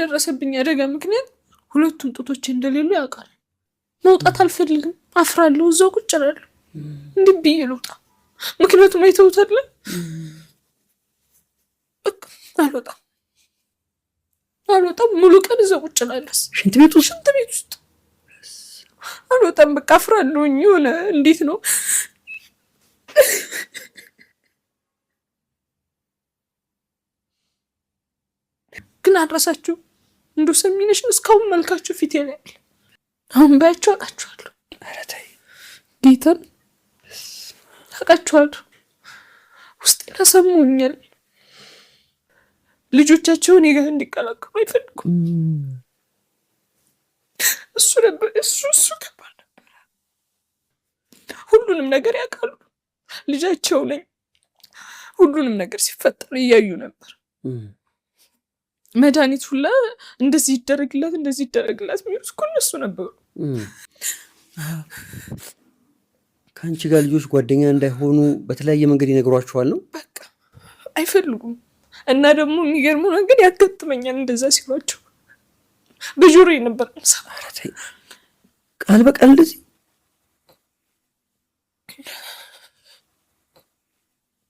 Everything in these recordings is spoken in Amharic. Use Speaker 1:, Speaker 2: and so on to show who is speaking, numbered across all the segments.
Speaker 1: በደረሰብኝ አደጋ ምክንያት ሁለቱም ጡቶቼ እንደሌሉ ያውቃል። መውጣት አልፈልግም፣ አፍራለሁ፣ እዛው ቁጭ እላለሁ። እንዲህ ብዬ ልውጣ? ምክንያቱም አይተውታል። አልወጣም። ሙሉ ቀን እዛው ቁጭ እላለሁ።
Speaker 2: ሽንት ቤት
Speaker 1: ውስጥ አልወጣም። በቃ አፍራለሁኝ። የሆነ እንዴት ነው ግን አድረሳችሁ እንደው ሰሚነሽን እስካሁን መልካችሁ ፊት ያለ አሁን ባያችሁ አውቃችኋለሁ።
Speaker 2: ኧረ ተይ
Speaker 1: ጌታን አውቃችኋለሁ። ውስጥ ተሰሙኛል። ልጆቻቸውን እኔ ጋር እንዲቀላቀሉ አይፈልጉም። እሱ ከባድ ነበር። ሁሉንም ነገር ያውቃሉ። ልጃቸው ነኝ። ሁሉንም ነገር ሲፈጠር እያዩ ነበር። መድኃኒት ሁላ እንደዚህ ይደረግላት የሚሉት እኮ እነሱ ነበሩ።
Speaker 2: ከአንቺ ጋር ልጆች ጓደኛ እንዳይሆኑ በተለያየ መንገድ ይነግሯቸዋል ነው?
Speaker 1: በቃ አይፈልጉም። እና ደግሞ የሚገርመው ነገር ያጋጥመኛል እንደዛ ሲሏቸው በጆሮዬ ነበር ሰማራተ
Speaker 2: ቃል በቃል እንደዚህ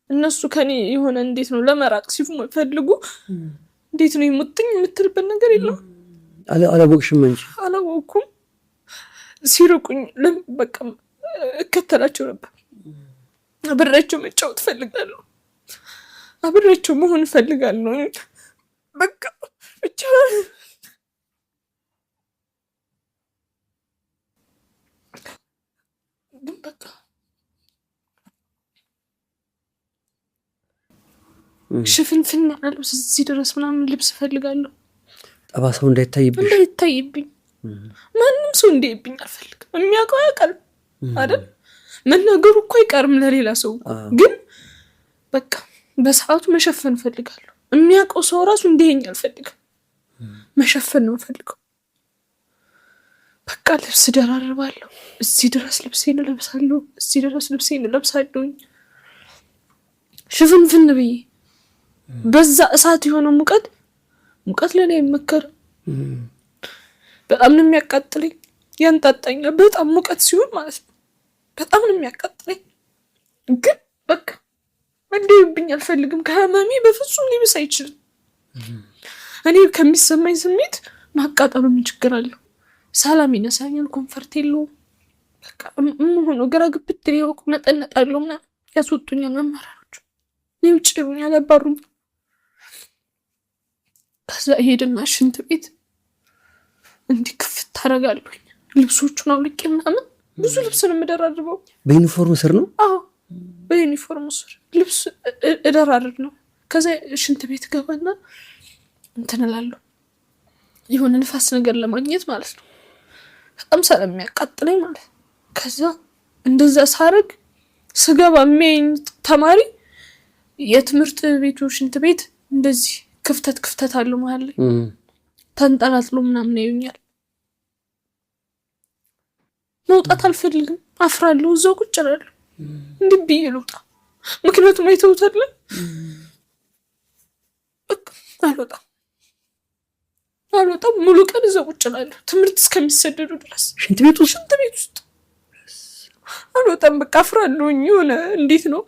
Speaker 1: እነሱ ከኔ የሆነ እንዴት ነው ለመራቅ ሲፈልጉ እንዴት ነው የምትኝ የምትልበት ነገር የለም።
Speaker 2: አላወቅሽም እንጂ?
Speaker 1: አላወቅኩም። ሲርቁኝ በቃ እከተላቸው ነበር። አብሬያቸው መጫወት እፈልጋለሁ። አብሬያቸው መሆን እፈልጋለሁ። በቃ ብቻ ግን በቃ ሽፍንፍና ልብስ እዚህ ድረስ ምናምን ልብስ እፈልጋለሁ።
Speaker 2: ጠባሳው እንዳይታይብኝ
Speaker 1: ማንም ሰው እንዲያይብኝ አልፈልግም። የሚያውቀው ያውቃል አይደል? መናገሩ እኮ አይቀርም ለሌላ ሰው። ግን በቃ በሰዓቱ መሸፈን እፈልጋለሁ። የሚያውቀው ሰው ራሱ እንዲያየኝ አልፈልግም። መሸፈን ነው እፈልገው። በቃ ልብስ ደራርባለሁ። እዚህ ድረስ ልብሴን እለብሳለሁ፣ እዚህ ድረስ ልብሴን እለብሳለሁ። ሽፍንፍን ብዬ በዛ እሳት የሆነ ሙቀት ለኔ አይመከርም። በጣም ነው የሚያቃጥለኝ፣ ያንጣጣኛል። በጣም ሙቀት ሲሆን ማለት ነው በጣም ነው የሚያቃጥለኝ። ግን በቃ እንዲህብኝ አልፈልግም። ከህመሜ በፍጹም ሊብስ አይችልም። እኔ ከሚሰማኝ ስሜት ማቃጠሉ ምን ችግር አለው? ሰላም ይነሳኛል፣ ኮንፈርት የለውም። በቃ ሆኖ ግራ ግብት ሊወቁ ነጠነጣለሁ ምናምን ያስወጡኛል መመራሮቹ። ውጭ ይሉኛል፣ ያባሩኝ። ከዛ ሄድና ሽንት ቤት እንዲህ ክፍት ታደርጋለሁኝ። ልብሶቹን አውልቄ ምናምን ብዙ ልብስ ነው የምደራርበው።
Speaker 2: በዩኒፎርም ስር ነው?
Speaker 1: አዎ በዩኒፎርም ስር ልብስ እደራርብ ነው። ከዛ ሽንት ቤት ገባና እንትን እላለሁ፣ የሆነ ንፋስ ነገር ለማግኘት ማለት ነው። በጣም ስለሚያቃጥለኝ ማለት ነው። ከዛ እንደዛ ሳረግ ስገባ የሚያየኝ ተማሪ የትምህርት ቤቱ ሽንት ቤት እንደዚህ ክፍተት አለው መሀል ላይ ተንጠላጥሎ ምናምን ያዩኛል። መውጣት አልፈልግም፣ አፍራለሁ፣ እዛው ቁጭ እላለሁ። እንዲህ ብዬ ልውጣ? ምክንያቱም አይተውታል። አልወጣም። ሙሉ ቀን እዛው ቁጭ እላለሁ ትምህርት እስከሚሰደዱ ድረስ
Speaker 2: ሽንት ቤት
Speaker 1: ውስጥ አልወጣም። በቃ አፍራለሁኝ። የሆነ እንዴት ነው